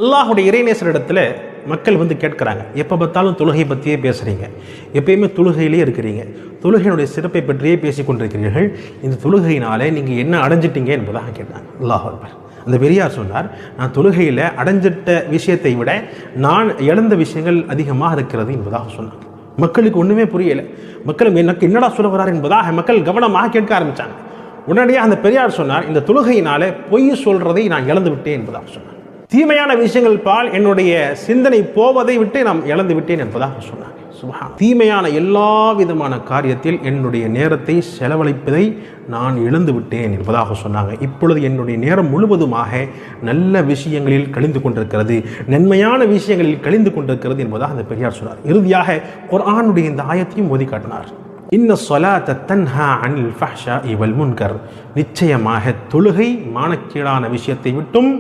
அல்லாஹுடைய இறைநேசரிடத்தில் மக்கள் வந்து கேட்குறாங்க, எப்போ பார்த்தாலும் தொழுகை பற்றியே பேசுகிறீங்க, எப்பயுமே தொழுகையிலே இருக்கிறீங்க, தொழுகையினுடைய சிறப்பை பற்றியே பேசி கொண்டிருக்கிறீர்கள், இந்த தொழுகையினாலே நீங்கள் என்ன அடைஞ்சிட்டீங்க என்பதாக கேட்டாங்க. அல்லாஹ் அக்பர். அந்த பெரியார் சொன்னார், நான் தொழுகையில் அடைஞ்சிட்ட விஷயத்தை விட நான் இழந்த விஷயங்கள் அதிகமாக இருக்கிறது என்பதாக சொன்னாங்க. மக்களுக்கு ஒன்றுமே புரியலை. மக்கள் எனக்கு என்னடா சொல்ல வரார் என்பதாக மக்கள் கவனமாக கேட்க ஆரம்பித்தாங்க. உடனடியாக அந்த பெரியார் சொன்னார், இந்த தொழுகையினாலே பொய் சொல்கிறதை நான் இழந்து விட்டேன் என்பதாக சொன்னார். தீமையான விஷயங்கள் பால் என்னுடைய சிந்தனை போவதை விட்டு நான் இழந்து விட்டேன் என்பதாக சொன்னாங்க. சுப்ஹான். தீமையான எல்லா விதமான காரியத்தில் என்னுடைய நேரத்தை செலவழிப்பதை நான் இழந்து விட்டேன் என்பதாக சொன்னாங்க. இப்பொழுது என்னுடைய நேரம் முழுவதுமாக நல்ல விஷயங்களில் கழிந்து கொண்டிருக்கிறது, நன்மையான விஷயங்களில் கழிந்து கொண்டிருக்கிறது என்பதாக அந்த பெரியார் சொன்னார். இறுதியாக குர்ஆனுடைய இந்த ஆயத்தையும் ஓதி காட்டினார். இன்ன ஸலாத்த தன்ஹா அனில் ஃபஹ்ஷாஇ வல் முன்கர். நிச்சயமாக தொழுகை மானக்கேடான விஷயத்தை விட்டும்